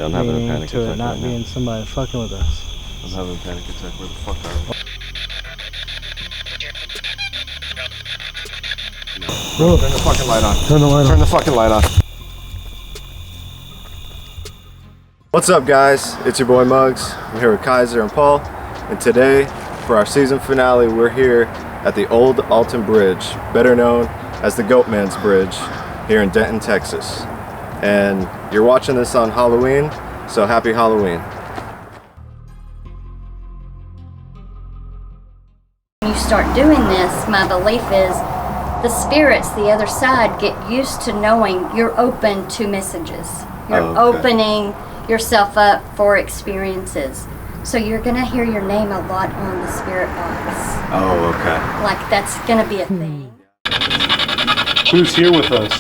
Yeah, I'm having a panic attack to it not being somebody fucking with us. I'm having a panic attack. Where the fuck are we? Bro, turn the fucking light on. Turn the light on. Turn the fucking light on. What's up, guys? It's your boy Muggs. I'm here with Kiser and Paul, and today, for our season finale, we're here at the Old Alton Bridge, better known as the Goatman's Bridge, here in Denton, Texas. And you're watching this on Halloween, so happy Halloween. When you start doing this, my belief is the spirits, the other side, get used to knowing you're open to messages. You're opening yourself up for experiences. So you're gonna hear your name a lot on the spirit box. Oh, okay. Like that's gonna be a thing. Who's here with us?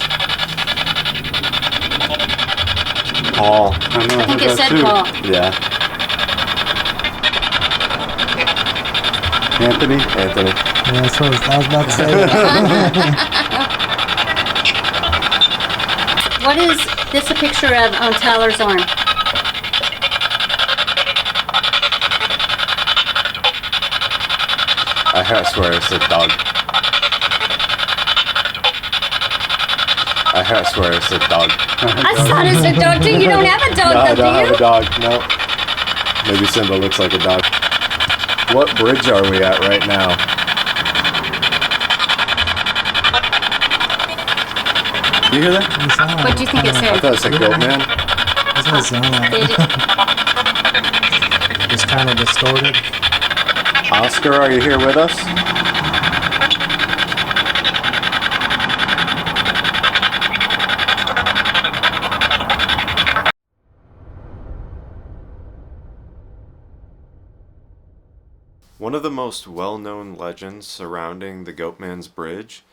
Paul. I know. I think it said Paul. Yeah. Anthony. Anthony. Yeah, that's what I was about to say. What is this a picture of on Tyler's arm? I swear it's a dog. I swear it's a dog. I thought it was a dog too. You don't have a dog, No, I though, don't do you? have a dog. No. Maybe Simba looks like a dog. What bridge are we at right now? You hear that? What do you think it I said? thought it said Goatman. That's what it sounded like. Did it? It's kind of distorted. Oscar, are you here with us? One of the most well-known legends surrounding the Goatman's Bridge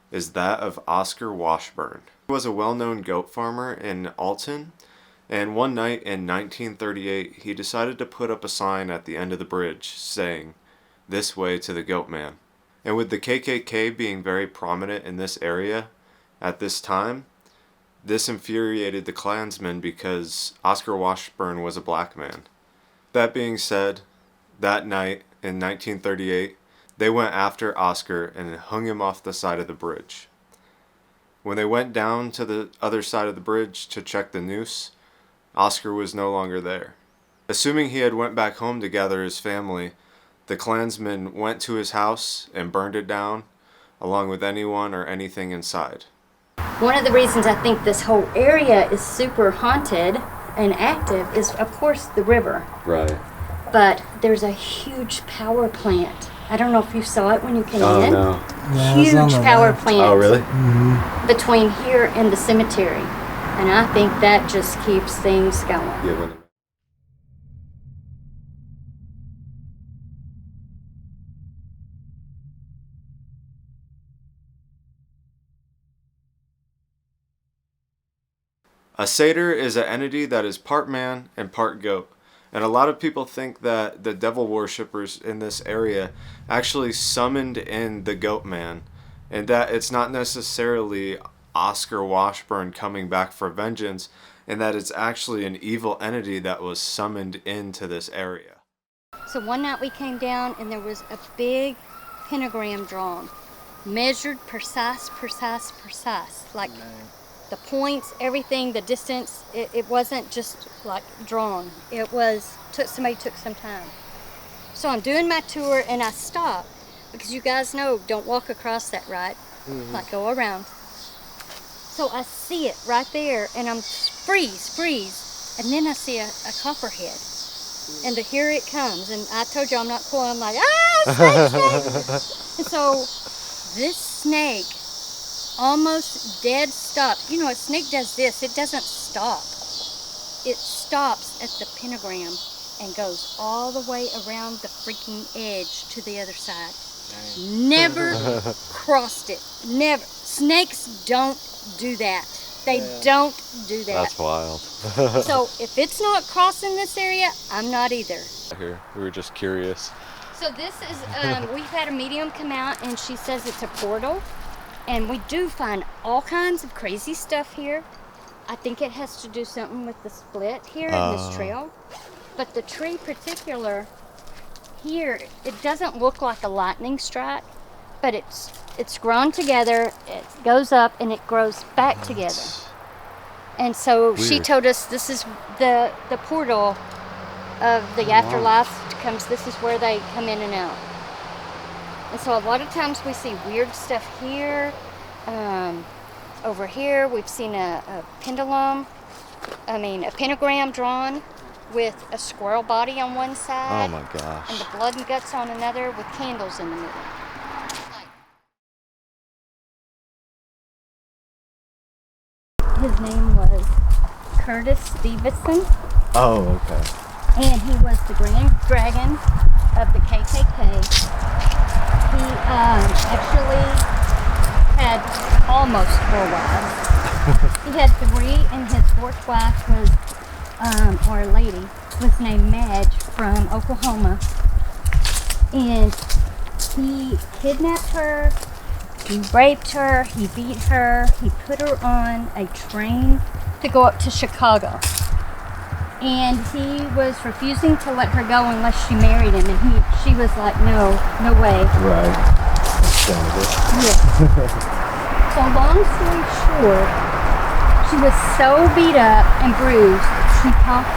is that of Oscar Washburn. He was a well-known goat farmer in Alton, and one night in 1938 he decided to put up a sign at the end of the bridge saying, "This way to the Goatman." And with the KKK being very prominent in this area at this time, this infuriated the Klansmen because Oscar Washburn was a black man. That being said, that night in 1938, they went after Oscar and hung him off the side of the bridge. When they went down to the other side of the bridge to check the noose, Oscar was no longer there. Assuming he had went back home to gather his family, the Klansmen went to his house and burned it down, along with anyone or anything inside. One of the reasons I think this whole area is super haunted and active is, of course, the river. Right. But there's a huge power plant. I don't know if you saw it when you came in. Oh, no. Yeah, it's on Huge the power left. plant. Oh, really? Between here and the cemetery. And I think that just keeps things going. Yeah, when a satyr is an entity that is part man and part goat. And a lot of people think that the devil worshippers in this area actually summoned in the Goatman, and that it's not necessarily Oscar Washburn coming back for vengeance, and that it's actually an evil entity that was summoned into this area. So one night we came down and there was a big pentagram drawn. Measured precise. Like the points, everything, the distance, it wasn't just like drawn. It was, somebody took some time. So I'm doing my tour and I stop because you guys know, don't walk across that, right? Like go around. So I see it right there and I'm freeze. And then I see a copperhead. And here it comes. And I told you I'm not cool. I'm like, snake. And so this snake almost dead stop. You know, a snake does this, it doesn't stop. It stops at the pentagram and goes all the way around the freaking edge to the other side. Dang. Never crossed it. Never. Snakes don't do that. They don't do that. That's wild. So if it's not crossing this area, I'm not either. Here, we were just curious. So this is, we've had a medium come out and she says it's a portal. And we do find all kinds of crazy stuff here. I think it has to do something with the split here in this trail. But the tree particular here, it doesn't look like a lightning strike, but it's grown together, it goes up and it grows back together. And so she told us this is the portal of the afterlife comes, this is where they come in and out. And so a lot of times we see weird stuff here. Over here we've seen a pentagram drawn with a squirrel body on one side. Oh my gosh. And the blood and guts on another with candles in the middle. His name was Curtis Stevenson. Oh, okay. And he was the Grand Dragon of the KKK. He actually had almost 4 wives. He had 3, and his 4th wife was, or a lady, was named Madge from Oklahoma. And he kidnapped her, he raped her, he beat her, he put her on a train to go up to Chicago. And he was refusing to let her go unless she married him, and she was like, no way. Right. Yes. So long story short, she was so beat up and bruised, she talked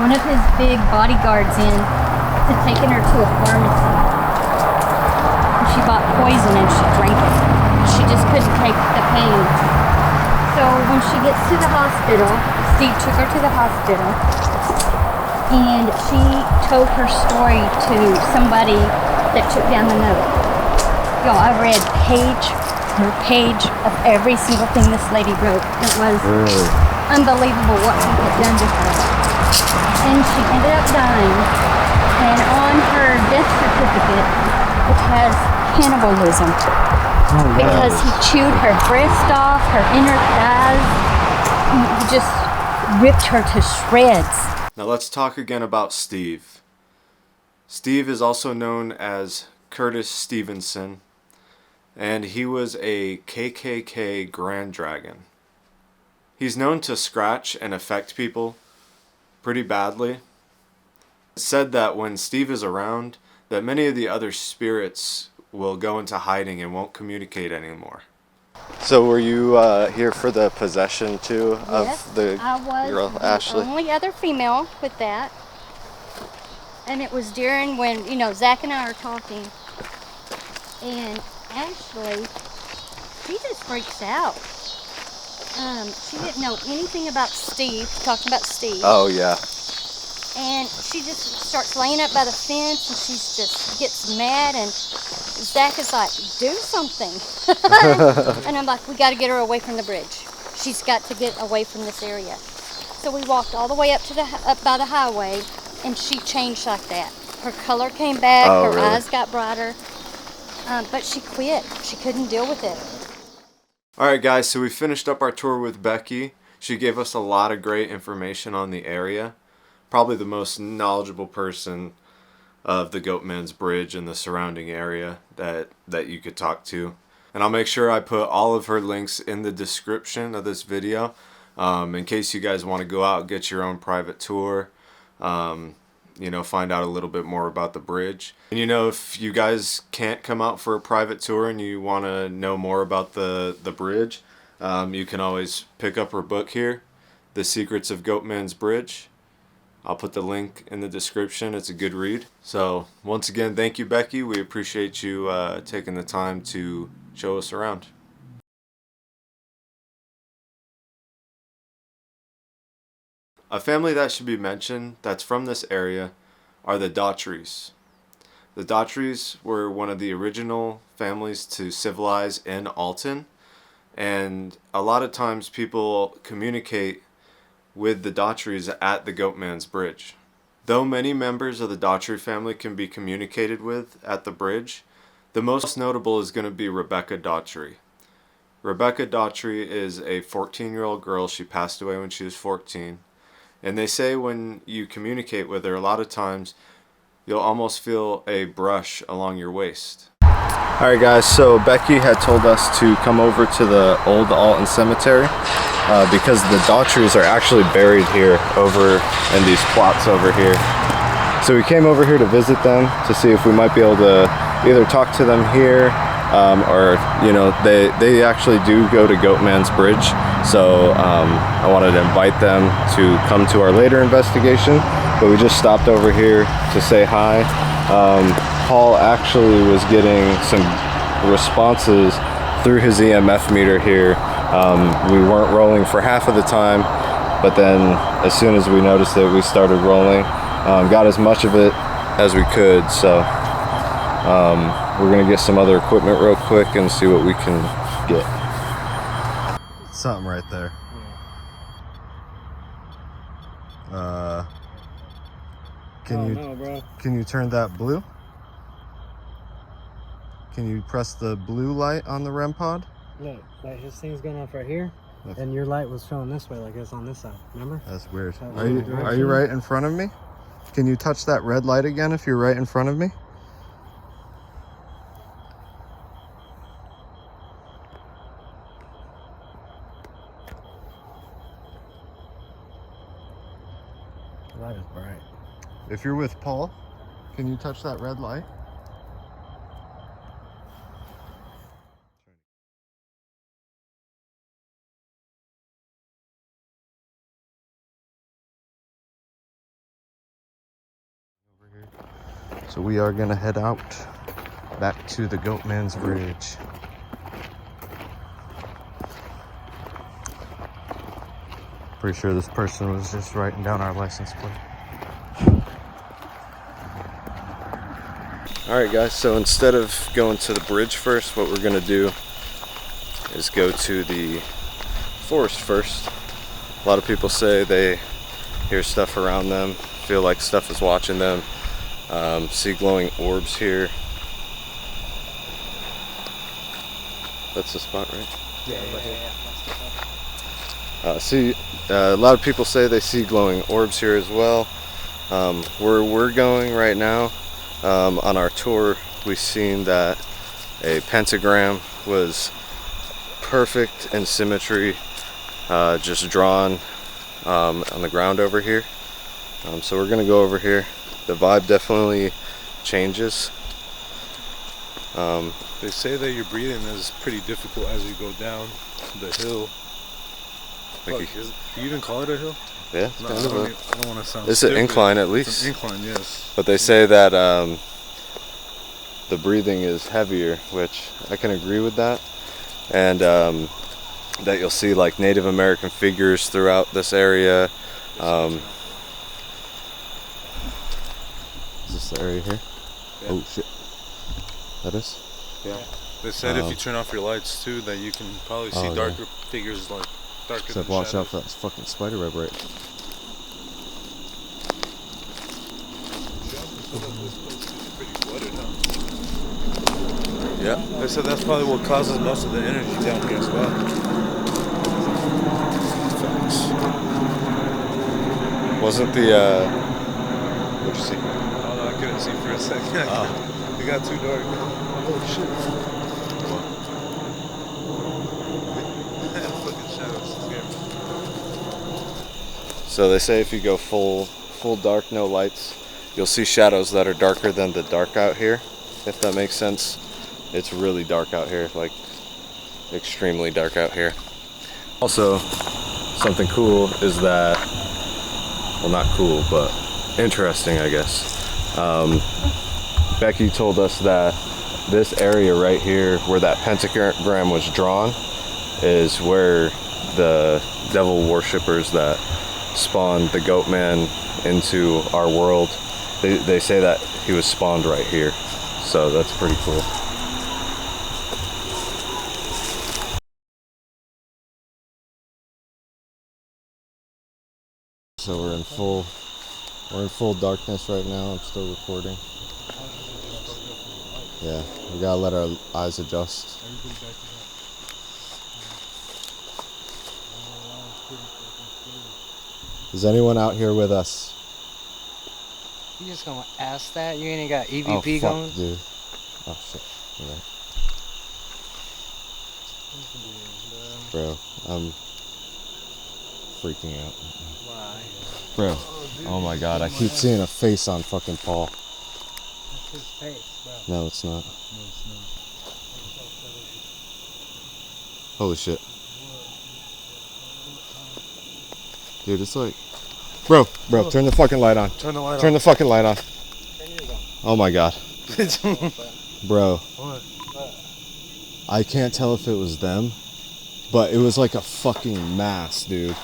one of his big bodyguards in to taking her to a pharmacy. And she bought poison and she drank it. She just couldn't take the pain. So when she gets to the hospital, Steve took her to the hospital, and she told her story to somebody that took down the note. Y'all, I read page of every single thing this lady wrote. It was unbelievable what he had done to her. And she ended up dying, and on her death certificate, it has cannibalism. Because he chewed her breast off, her inner thighs, and he just ripped her to shreds. Now let's talk again about Steve. Steve is also known as Curtis Stevenson, and he was a KKK Grand Dragon. He's known to scratch and affect people pretty badly. It's said that when Steve is around, that many of the other spirits will go into hiding and won't communicate anymore. So were you here for the possession too of the girl, Ashley? The only other female with that. And it was during when, Zach and I are talking. And Ashley, she just freaks out. She didn't know anything about Steve, talking about Steve. Oh yeah. And she just starts laying up by the fence, and she just gets mad, and Zach is like, do something. And I'm like, we got to get her away from the bridge. She's got to get away from this area. So we walked all the way up by the highway, and she changed like that. Her color came back, her eyes got brighter, but she quit. She couldn't deal with it. Alright guys, so we finished up our tour with Becky. She gave us a lot of great information on the area. Probably the most knowledgeable person of the Goatman's Bridge and the surrounding area that you could talk to. And I'll make sure I put all of her links in the description of this video in case you guys want to go out and get your own private tour, find out a little bit more about the bridge. And if you guys can't come out for a private tour and you want to know more about the bridge, you can always pick up her book here, The Secrets of Goatman's Bridge. I'll put the link in the description. It's a good read. So once again, thank you, Becky. We appreciate you taking the time to show us around. A family that should be mentioned that's from this area are the Daughtries. The Daughtries were one of the original families to civilize in Alton, and a lot of times people communicate with the Daughtries at the Goatman's Bridge. Though many members of the Daughtry family can be communicated with at the bridge, the most notable is going to be Rebecca Daughtry. Rebecca Daughtry is a 14-year-old girl. She passed away when she was 14. And they say when you communicate with her, a lot of times you'll almost feel a brush along your waist. Alright guys, so Becky had told us to come over to the old Alton Cemetery because the Daughtries are actually buried here over in these plots over here. So we came over here to visit them to see if we might be able to either talk to them here or, you know, they actually do go to Goatman's Bridge. So I wanted to invite them to come to our later investigation, but we just stopped over here to say hi. Paul actually was getting some responses through his EMF meter here. We weren't rolling for half of the time, but then as soon as we noticed it, we started rolling. Got as much of it as we could, so we're gonna get some other equipment real quick and see what we can get. Something right there. Can you turn that blue? Can you press the blue light on the REM pod? Look, like his thing's going off right here, and your light was showing this way, like it's on this side. Remember? That's weird. Are you right in front of me? Can you touch that red light again if you're right in front of me? The light is bright. If you're with Paul, can you touch that red light? So we are gonna head out back to the Goatman's Bridge. Pretty sure this person was just writing down our license plate. Alright guys, so instead of going to the bridge first, what we're gonna do is go to the forest first. A lot of people say they hear stuff around them, feel like stuff is watching them. See glowing orbs here. That's the spot, right? Yeah. A lot of people say they see glowing orbs here as well. Where we're going right now, on our tour, we've seen that a pentagram was perfect in symmetry, just drawn on the ground over here. So we're gonna go over here. The vibe definitely changes. They say that your breathing is pretty difficult as you go down the hill. Do you even call it a hill? Yeah, No, kind I of don't want to sound it's an stupid. incline at It's least. an incline, yes. But they say that the breathing is heavier, which I can agree with that. And that you'll see like Native American figures throughout this area. Is this the area here? Yeah. Oh shit. That is? Yeah. They said if you turn off your lights too, that you can probably see yeah. darker figures, like darker Except than watch out shadows. for that fucking spider web, right? Yeah. They said that's probably what causes most of the energy down here as well. Facts. Wasn't the what'd you see? Oh, no, I couldn't see for a second. It got too dark. Oh shit. Fucking shadows scare me. So they say if you go full dark, no lights, you'll see shadows that are darker than the dark out here, if that makes sense. It's really dark out here, like extremely dark out here. Also, something cool is that, well, not cool, but interesting, I guess. Becky told us that this area right here where that pentagram was drawn is where the devil worshippers that spawned the Goatman into our world, they say that he was spawned right here. So that's pretty cool. So we're in full darkness right now. I'm still recording. Yeah, we gotta let our eyes adjust. Is anyone out here with us? You just gonna ask that? You ain't got Oh EVP fuck, going? dude. Oh shit. Bro, I'm freaking out. Why? Bro, oh my god, I keep seeing a face on fucking Paul. That's his face, bro. No, it's not. Holy shit. Dude, it's like... Bro, turn the fucking light on. Turn the light Turn the fucking light on. Oh my god. on. Bro. What? I can't tell if it was them, but it was like a fucking mass, dude.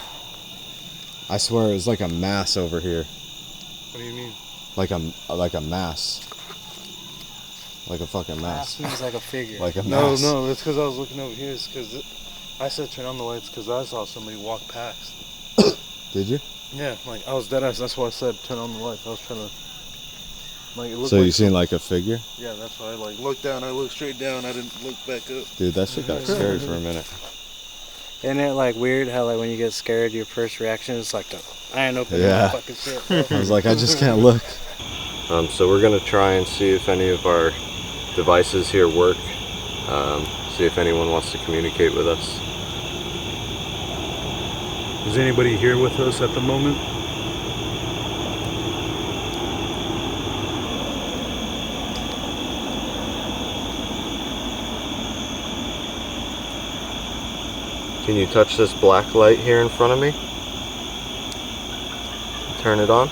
I swear it was like a mass over here. What do you mean? Like a mass. Like a fucking mass. That seems like a figure. Like a No, mass. no, it's because I was looking over here. It's because I said turn on the lights because I saw somebody walk past. Did you? Yeah, like I was dead ass. That's why I said turn on the lights. I was trying to. Like, it looked So like you seen like a figure? Yeah, that's why I like looked down. I looked straight down. I didn't look back up. Dude, that shit got scary for a minute. Isn't it like weird how like when you get scared, your first reaction is like to, I ain't opening Yeah. fucking shit. Bro. I was like, I just can't look. So we're gonna try and see if any of our devices here work. See if anyone wants to communicate with us. Is anybody here with us at the moment? Can you touch this black light here in front of me? Turn it on.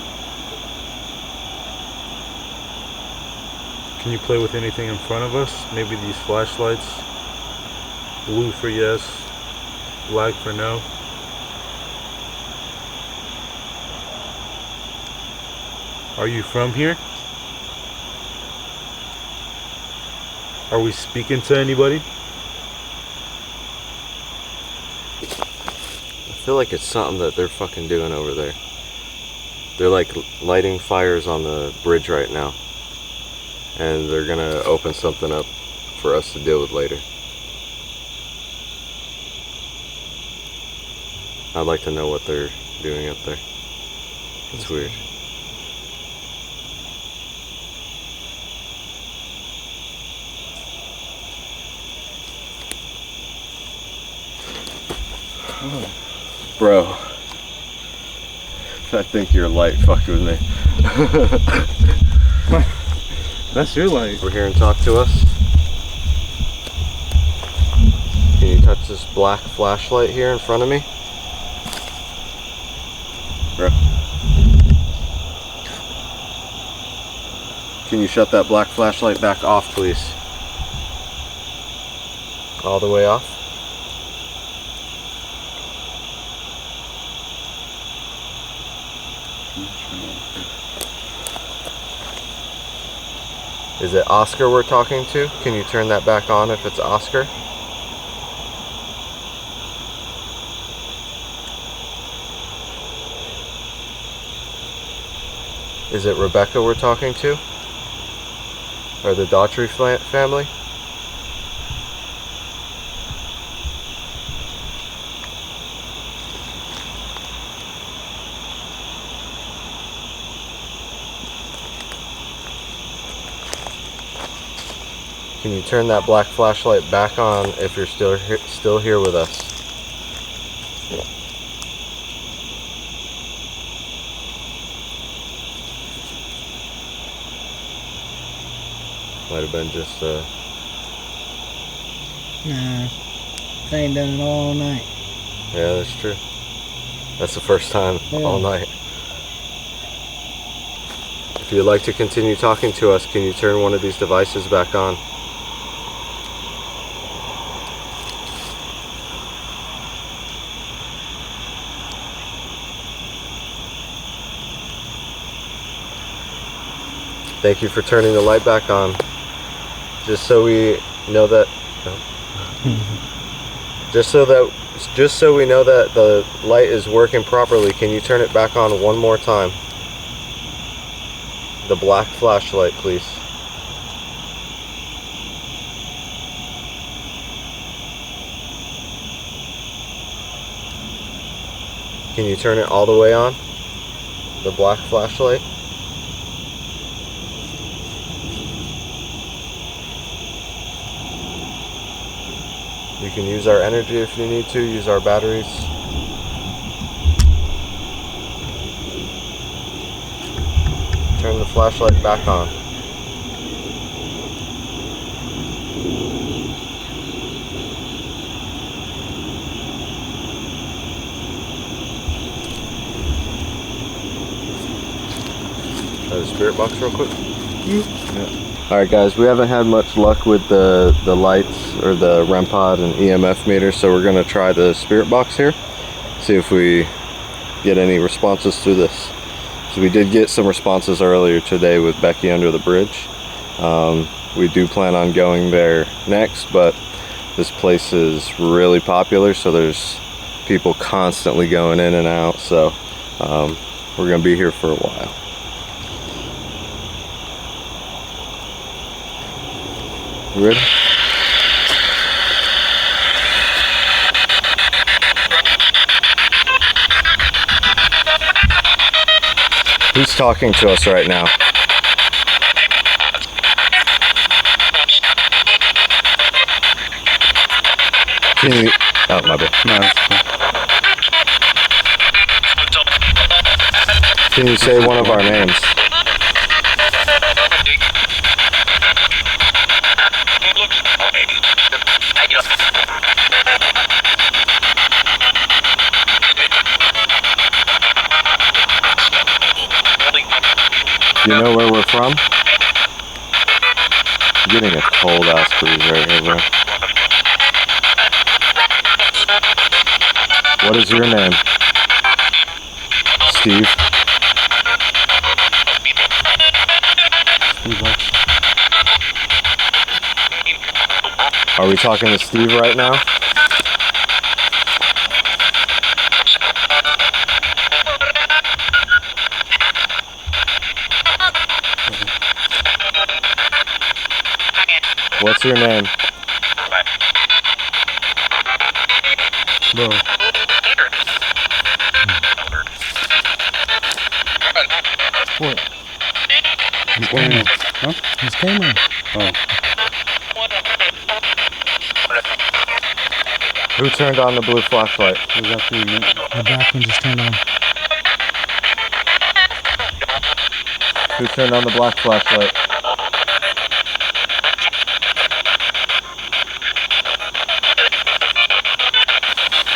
Can you play with anything in front of us? Maybe these flashlights? Blue for yes, black for no. Are you from here? Are we speaking to anybody? I feel like it's something that they're fucking doing over there. They're like lighting fires on the bridge right now. And they're gonna open something up for us to deal with later. I'd like to know what they're doing up there. It's weird. Bro, I think your light fucked with me. That's your light. Over here and talk to us. Can you touch this black flashlight here in front of me? Bro. Can you shut that black flashlight back off, please? All the way off? Is it Oscar we're talking to? Can you turn that back on if it's Oscar? Is it Rebecca we're talking to? Or the Daughtry family? Can you turn that black flashlight back on if you're still here with us? Might have been just Nah, I ain't done it all night. yeah, that's true. That's the first time all night. If you'd like to continue talking to us, can you turn one of these devices back on? Thank you for turning the light back on. Just so we know that just so we know that the light is working properly, can you turn it back on one more time? The black flashlight, please. Can you turn it all the way on? The black flashlight? You can use our energy if you need to, use our batteries. Turn the flashlight back on. Try the spirit box real quick. Yeah. Alright guys, we haven't had much luck with the lights or the REM pod and EMF meter, so we're going to try the spirit box here. See if we get any responses through this. So we did get some responses earlier today with Becky under the bridge. We do plan on going there next, but this place is really popular, so there's people constantly going in and out, so we're going to be here for a while. You ready? Who's talking to us right now? Can you... Oh, my bad. No, it's cool. Can you say one of our names? Do you know where we're from? I'm getting a cold ass breeze right here, bro. What is your name? Steve? Are we talking to Steve right now? What's your name? Bro. What? His camera. Huh? His camera. Oh. Who turned on the blue flashlight? Was that the back one just turned on? Who turned on the black flashlight?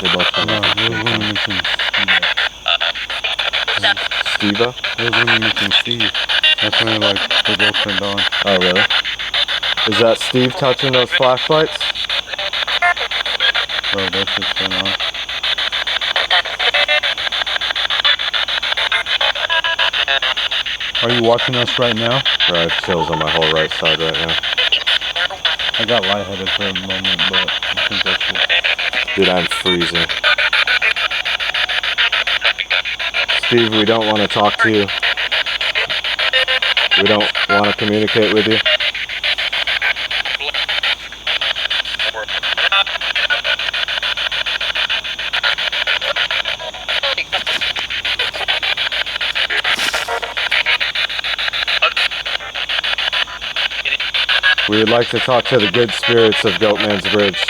They both turned on. There was one mentioned Steve-o? There was one mentioned Steve. That's when they both turned on. Oh, really? Is that Steve touching those flashlights? Bro, that shit's turned on. Are you watching us right now? Bro, I have chills on my whole right side right now. I got lightheaded for a moment, but I think that's cool. Dude, I'm freezing. Steve, we don't want to talk to you. We don't want to communicate with you. We would like to talk to the good spirits of Goatman's Bridge.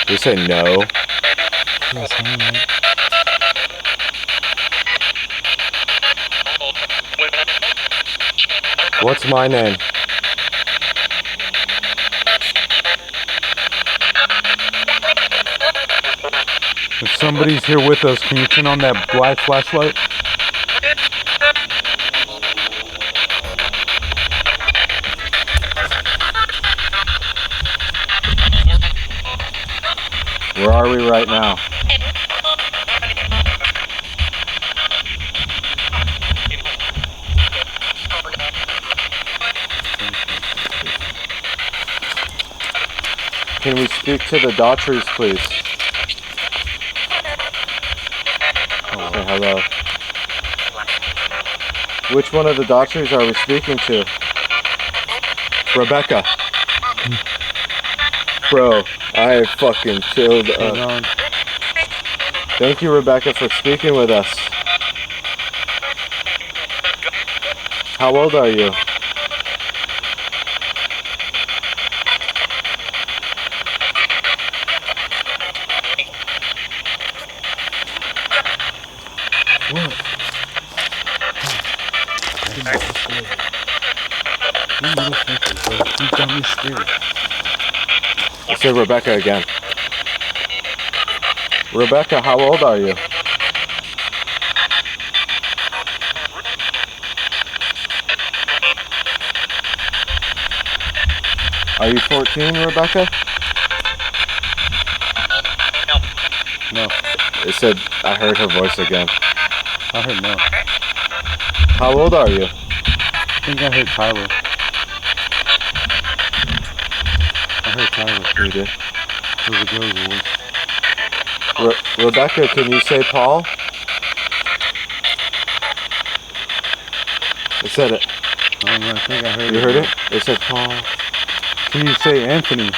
You say no? Yes, I know. What's my name? If somebody's here with us, can you turn on that black flashlight? Where are we right now? Can we speak to the Daughtries, please? Say hello. Which one of the Daughtries are we speaking to? Rebecca. Bro, I fucking chilled up. Thank you, Rebecca, for speaking with us. How old are you? What? You motherfucker, bro. You got me scared. Let's say Rebecca again. Rebecca, how old are you? Are you 14, Rebecca? No. It said, I heard her voice again. I heard no. How old are you? I think I heard Tyler. I heard Tyler. You did. It was a girl's voice. Rebecca, can you say Paul? It said it. I don't know, I think I heard it. You heard it? It said Paul. Can you say Anthony?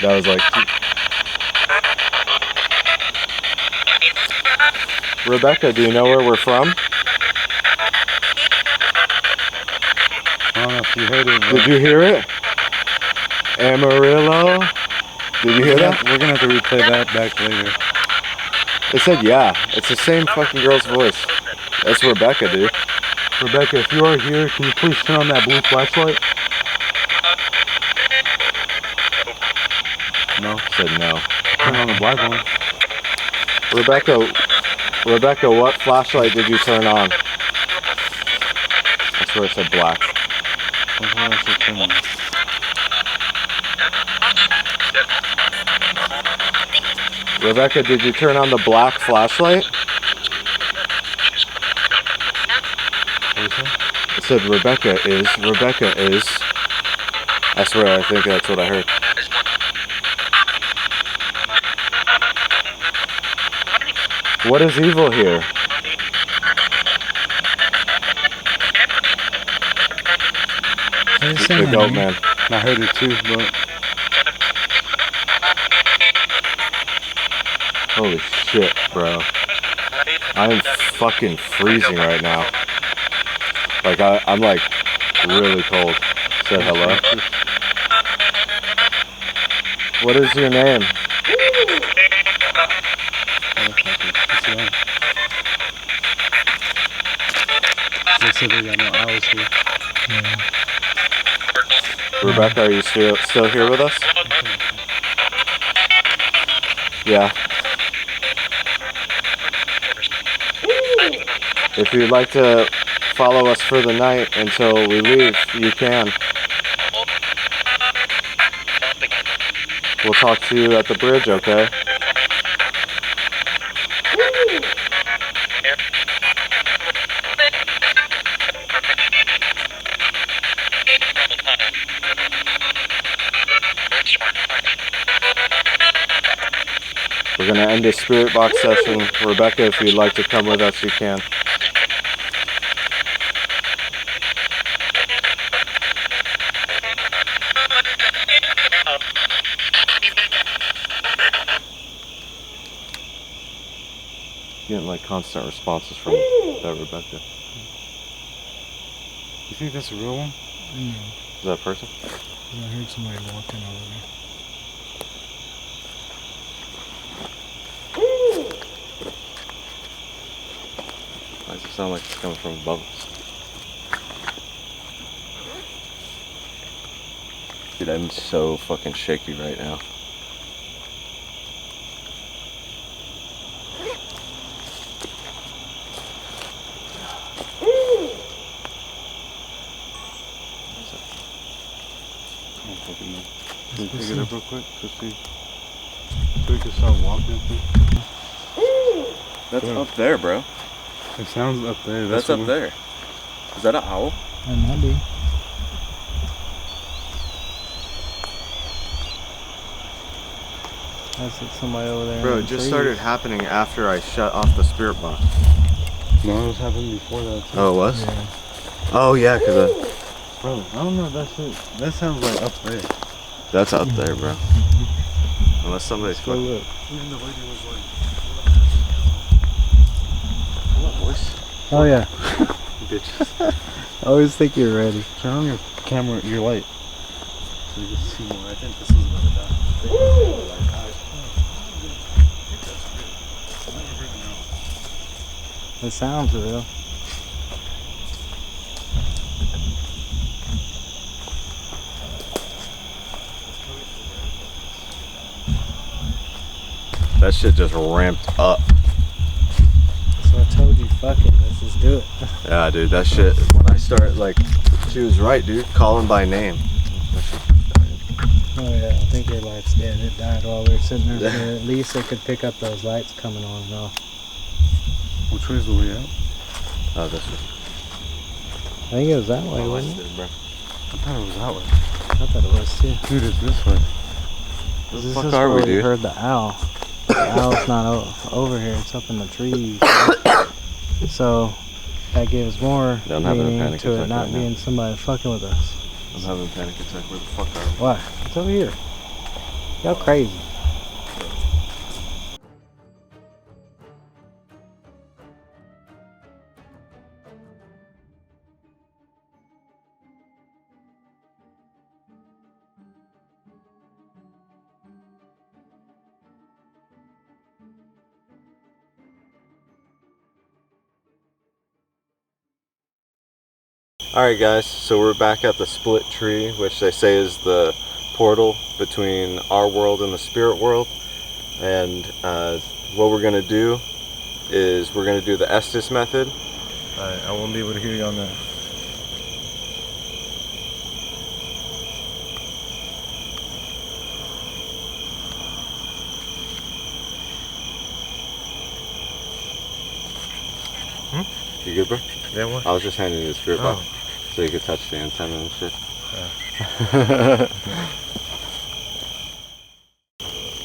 That was like... Rebecca, do you know where we're from? I don't know if you heard it. Did you hear it? Amarillo? Did you hear that? We're gonna have to replay that back later. It said yeah. It's the same fucking girl's voice. That's Rebecca, dude. Rebecca, if you are here, can you please turn on that blue flashlight? No? Said no. Turn on the black one. Rebecca, what flashlight did you turn on? That's where it said black. That's why I said turn on. Rebecca, did you turn on the black flashlight? It said Rebecca is. I swear, I think that's what I heard. What is evil here? The Goatman. I heard it too, but Holy shit, bro. I am fucking freezing right now. Like, I'm like really cold. Say hello. What is your name? they said they got no owls here. Rebecca, are you still here with us? Yeah. If you'd like to follow us for the night until we leave, you can. We'll talk to you at the bridge, okay? We're going to end this spirit box session. Rebecca, if you'd like to come with us, you can. Getting like constant responses from that Rebecca. You think that's a real one? No. Is that a person? I heard somebody walking over there. Why does it sound like it's coming from above us? Dude, I'm so fucking shaky right now. Can you pick it up real quick to see? So we can start walking. That's up there, bro. It sounds up there. That's up there. Is that an owl? That might be. That's somebody over there. Bro, it just started happening after I shut off the spirit box. No, it was happening before that too. Oh, it was? Yeah. Oh, yeah, because Bro, I don't know if that's it. That sounds like up there. that's up there, bro. Unless somebody's Go fucking... look. Even the lady was like, What voice? Oh yeah. Bitches. I always think you're ready. Turn on your camera, your light. So you can see more. I think this is about to die. It sounds real. That shit just ramped up. So I told you, fuck it, let's just do it. Yeah, dude, that shit, when I start, like, she was right, dude. Call him by name. Oh yeah, I think your light's dead. It died while we were sitting there. But at least it could pick up those lights coming on and off. Which way's the way out? Oh, this was. I think it was that way, wasn't it? Bro. I thought it was that way. I thought it was too. Dude, it's this way. Where This the fuck is are where we, we dude? heard the owl. The owl's not over here. It's up in the trees. So that gives more Yeah, I'm having a meaning panic to it attack not right now. being somebody fucking with us. I'm having a panic attack. Where the fuck are we? Why? It's over here. Y'all crazy. Alright guys, so we're back at the split tree, which they say is the portal between our world and the spirit world. And what we're going to do is we're going to do the Estes method. I won't be able to hear you on that. You good, bro? Yeah, what? I was just handing you the spirit box Oh. so you could touch the antenna and shit.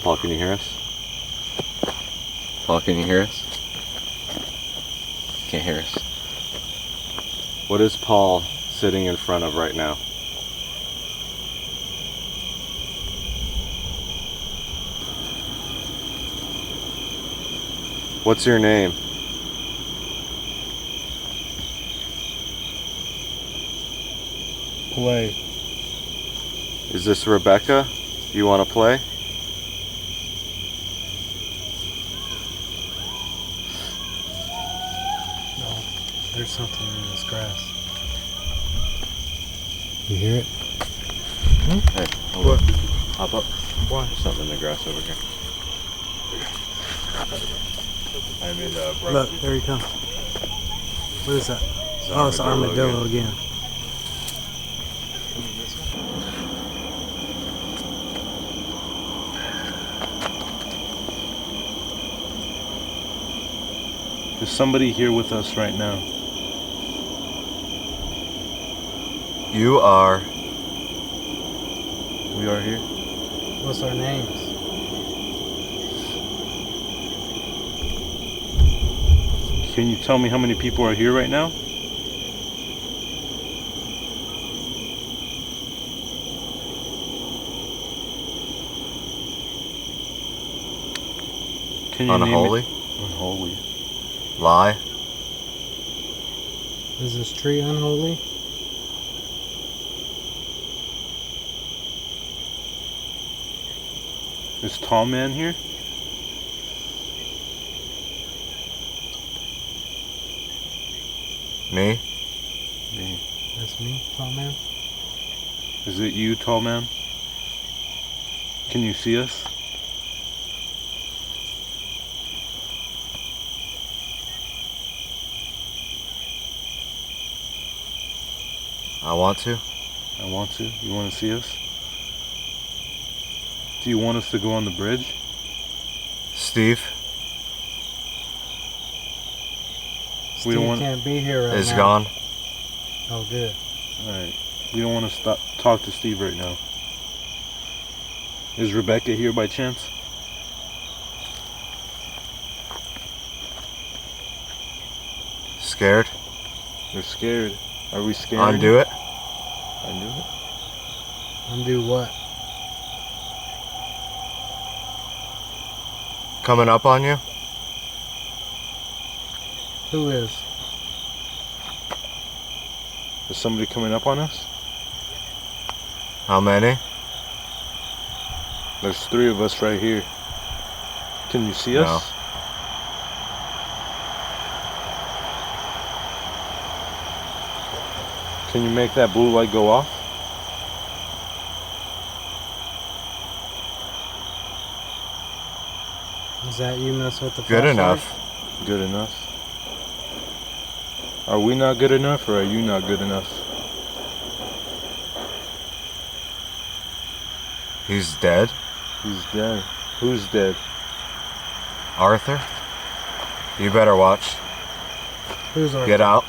Paul, can you hear us? Paul, can you hear us? Can't hear us. What is Paul sitting in front of right now? What's your name? Play. Is this Rebecca? You want to play? No, there's something in this grass. You hear it? Hey, hold up. Hop up. Why? There's something in the grass over here. I mean, Look, there he comes. What is that? Oh, it's armadillo again. There's somebody here with us right now. You are. We are here. What's our names? Can you tell me how many people are here right now? Can you Unholy? name it? Unholy. Lie? Is this tree unholy? Is Tall Man here? Me? Me. That's me, tall man. Is it you, Tall Man? Can you see us? I want to. I want to. You want to see us? Do you want us to go on the bridge? Steve We don't Steve want- can't be here right is now. gone. Oh, good. Alright. We don't want to talk to Steve right now. Is Rebecca here by chance? Scared? They're scared. Are we scared? Undo it. Undo it? Undo what? Coming up on you? Who is? Is somebody coming up on us? How many? There's 3 of us right here. Can you see No. us? Can you make that blue light go off? Is that you mess with the Good flashlight? enough. Good enough. Are we not good enough, or are you not good enough? He's dead. He's dead. Who's dead? Arthur, you better watch. Who's our Get out.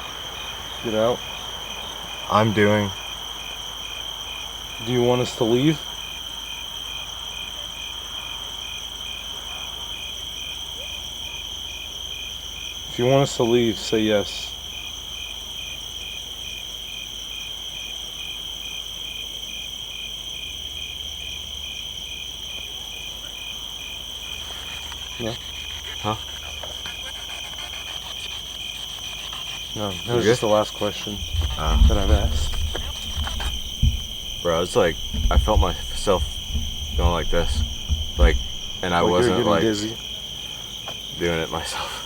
Get out. I'm doing. Do you want us to leave? If you want us to leave, say yes. No? Huh? No, that You was good? just the last question Oh. that I've asked. Bro, it's like I felt myself going like this, like, and I Like you're wasn't getting like dizzy. doing it myself.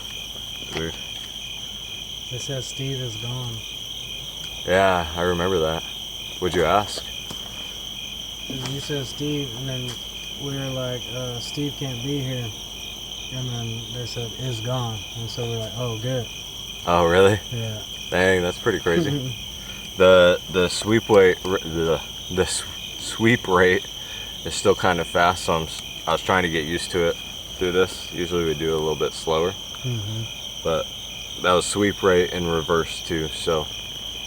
It's weird. They said Steve is gone. Yeah, I remember that. Would you ask? You said Steve, and then we were like, Steve can't be here. And then they said, is gone. And so we're like, oh, good. Oh, really? Yeah. Dang, that's pretty crazy. The sweep rate, sweep rate is still kind of fast, so I was trying to get used to it through this. Usually we do it a little bit slower, but that was sweep rate in reverse too. So,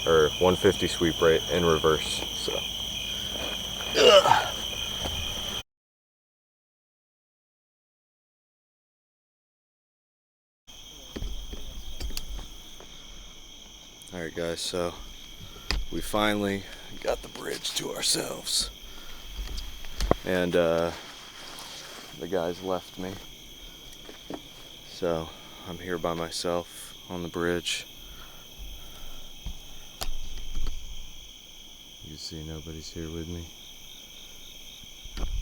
or 150 sweep rate in reverse. So. All right, guys. So we finally got the bridge to ourselves, and the guys left me, so I'm here by myself on the bridge. You can see nobody's here with me,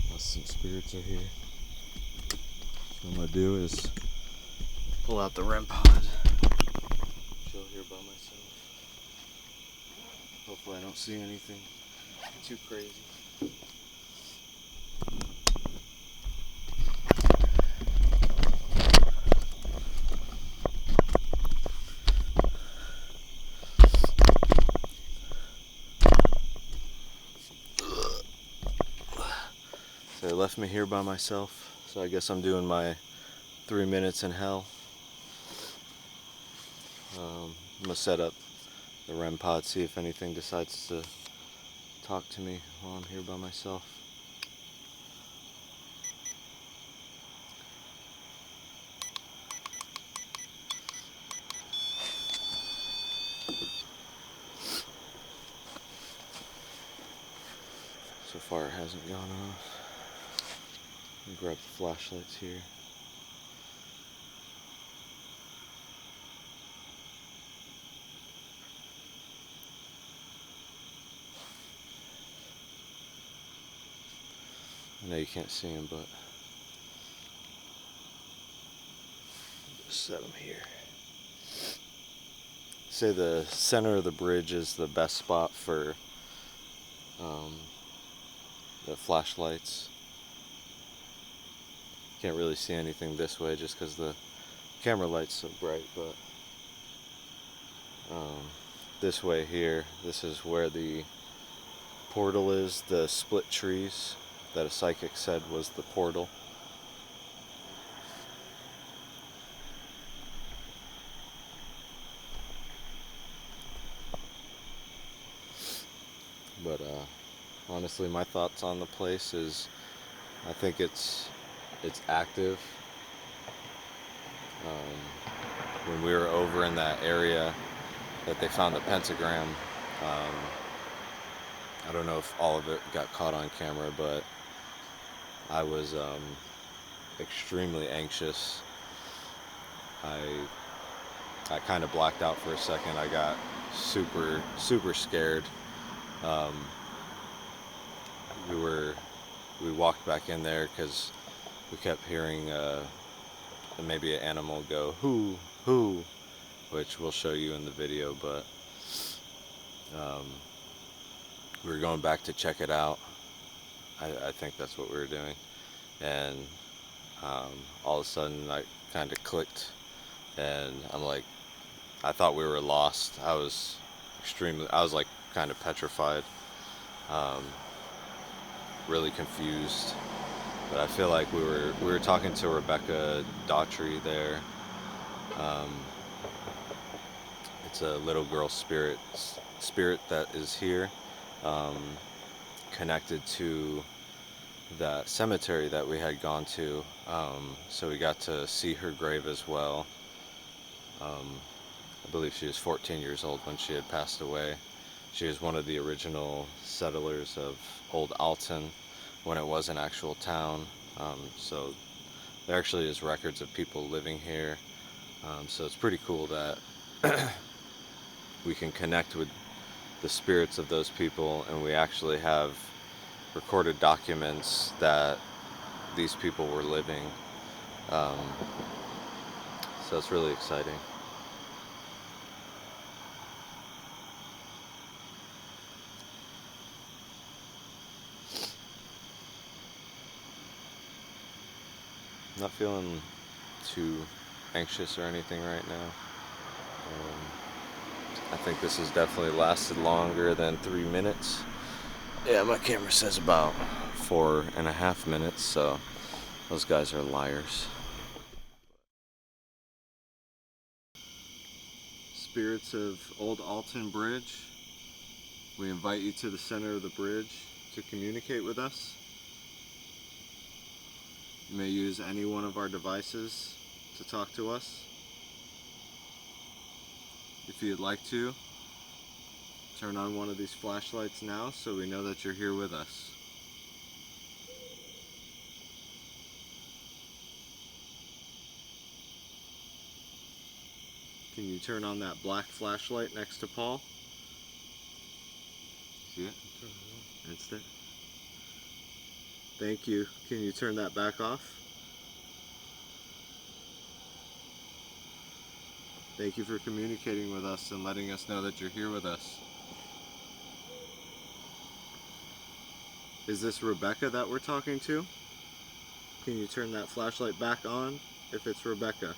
unless some spirits are here. So what I'm gonna do is pull out the REM pod, chill here by myself. Hopefully I don't see anything too crazy. So they left me here by myself, so I guess I'm doing my 3 minutes in hell. I'm gonna set up the REM pod, see if anything decides to talk to me while I'm here by myself. So far it hasn't gone off. Let me grab the flashlights here. I know you can't see them, but just set them here. Say the center of the bridge is the best spot for the flashlights. Can't really see anything this way just because the camera light's so bright, but this way here, this is where the portal is, the split trees that a psychic said was the portal. But honestly, my thoughts on the place is I think it's active. When we were over in that area that they found the pentagram, I don't know if all of it got caught on camera, but I was extremely anxious. I kind of blacked out for a second. I got super scared. We walked back in there because we kept hearing maybe an animal go who, which we'll show you in the video, but We were going back to check it out. I think that's what we were doing. And all of a sudden I kind of clicked, and I'm like, I thought we were lost. I was like kind of petrified, really confused. But I feel like we were talking to Rebecca Daughtry there. It's a little girl spirit that is here, connected to that cemetery that we had gone to. So we got to see her grave as well. I believe she was 14 years old when she had passed away. She was one of the original settlers of Old Alton when it was an actual town. So there actually is records of people living here. So it's pretty cool that we can connect with the spirits of those people, and we actually have recorded documents that these people were living. So it's really exciting. Not feeling too anxious or anything right now. I think this has definitely lasted longer than 3 minutes. Yeah, my camera says about 4.5 minutes, so those guys are liars. Spirits of Old Alton Bridge, we invite you to the center of the bridge to communicate with us. You may use any one of our devices to talk to us. If you'd like to, turn on one of these flashlights now so we know that you're here with us. Can you turn on that black flashlight next to Paul? See it? It's there. Thank you. Can you turn that back off? Thank you for communicating with us and letting us know that you're here with us. Is this Rebecca that we're talking to? Can you turn that flashlight back on if it's Rebecca?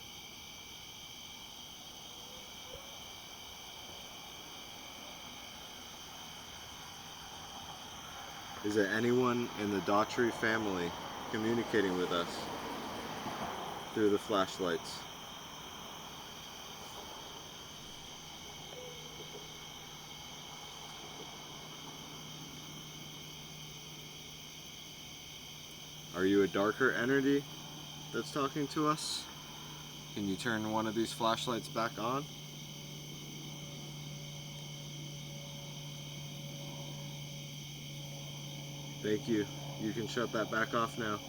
Is there anyone in the Daughtry family communicating with us through the flashlights? Are you a darker entity that's talking to us? Can you turn one of these flashlights back on? Thank you. You can shut that back off now.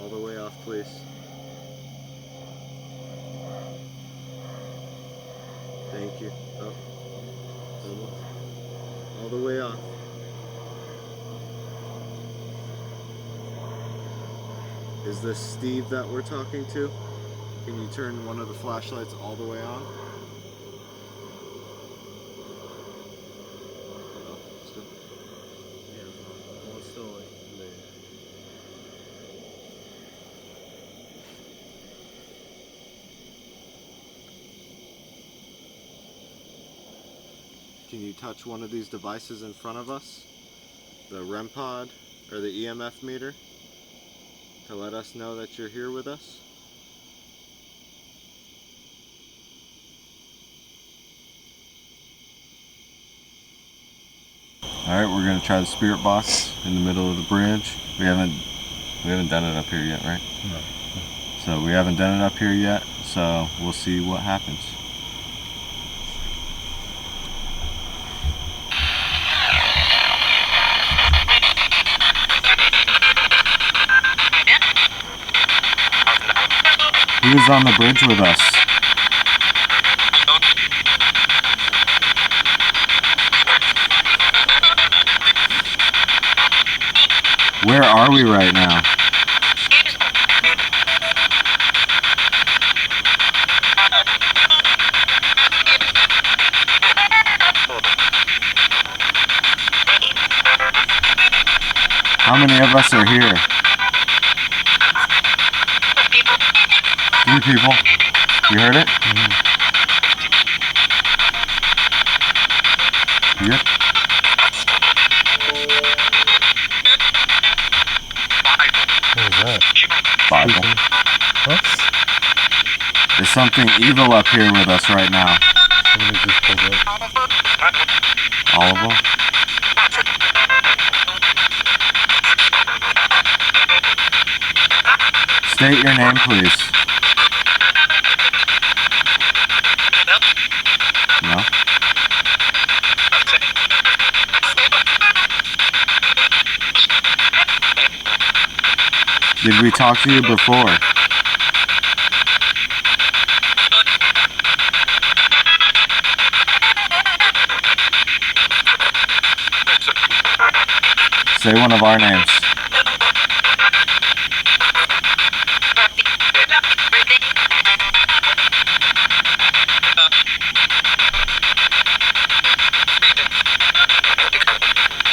All the way off, please. Thank you. Oh, almost. All the way off. Is this Steve that we're talking to? Can you turn one of the flashlights all the way on? Can you touch one of these devices in front of us? The REM pod or the EMF meter? To let us know that you're here with us? Alright, we're going to try the spirit box in the middle of the bridge. We haven't done it up here yet, right? No. So we haven't done it up here yet, so we'll see what happens. Who's on the bridge with us? Where are we right now? of us are here? 3 people. You heard it? Yep. What was that? Bible. What? There's something evil up here with us right now. Somebody just pulled up. All of them? State your name, please. No? Did we talk to you before? Say one of our names.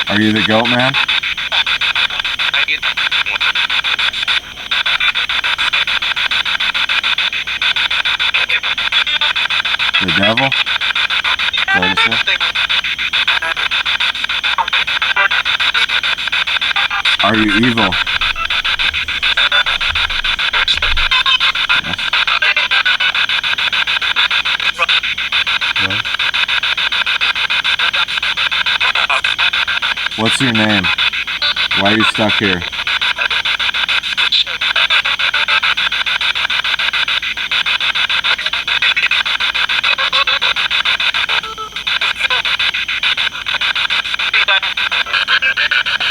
Are you the Goatman? The devil? What is it? Are you evil? Yes. No. What's your name? Why are you stuck here?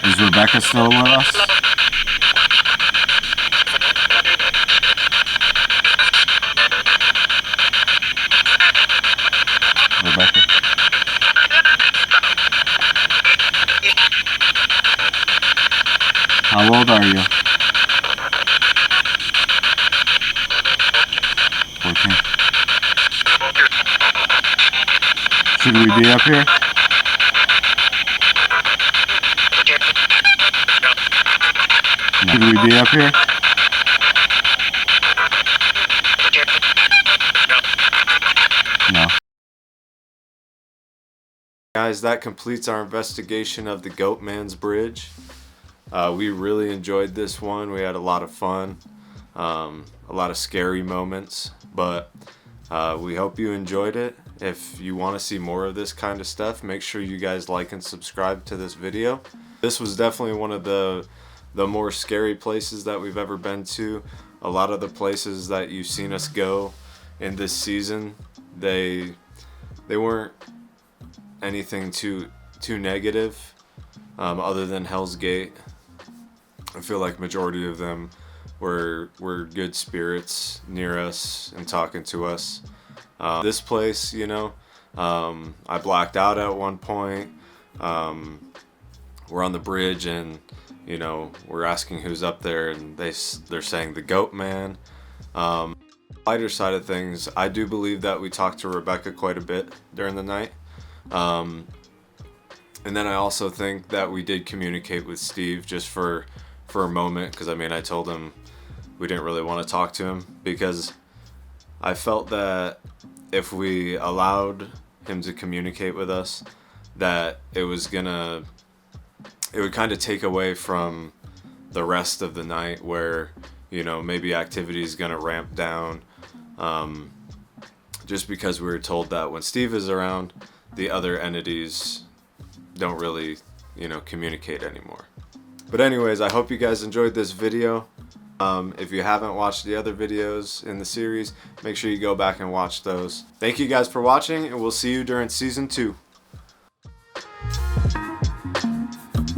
Is Rebecca still with us? Rebecca. How old are you? 14. Should we be up here? Should we be up here? No. Guys, that completes our investigation of the Goatman's Bridge. We really enjoyed this one. We had a lot of fun, a lot of scary moments, but we hope you enjoyed it. If you want to see more of this kind of stuff, make sure you guys like and subscribe to this video. This was definitely one of the more scary places that we've ever been to. A lot of the places that you've seen us go in this season, they weren't anything too negative, other than Hell's Gate. I feel like majority of them were good spirits near us and talking to us. This place, you know, I blacked out at one point. We're on the bridge and, you know, we're asking who's up there, and they're saying the Goatman. Lighter side of things, I do believe that we talked to Rebecca quite a bit during the night. And then I also think that we did communicate with Steve just for a moment, because I mean, I told him we didn't really want to talk to him, because I felt that if we allowed him to communicate with us, that it would kind of take away from the rest of the night, where, you know, maybe activity is going to ramp down, just because we were told that when Steve is around, the other entities don't really, you know, communicate anymore. But anyways, I hope you guys enjoyed this video. If you haven't watched the other videos in the series, make sure you go back and watch those. Thank you guys for watching, and we'll see you during season 2.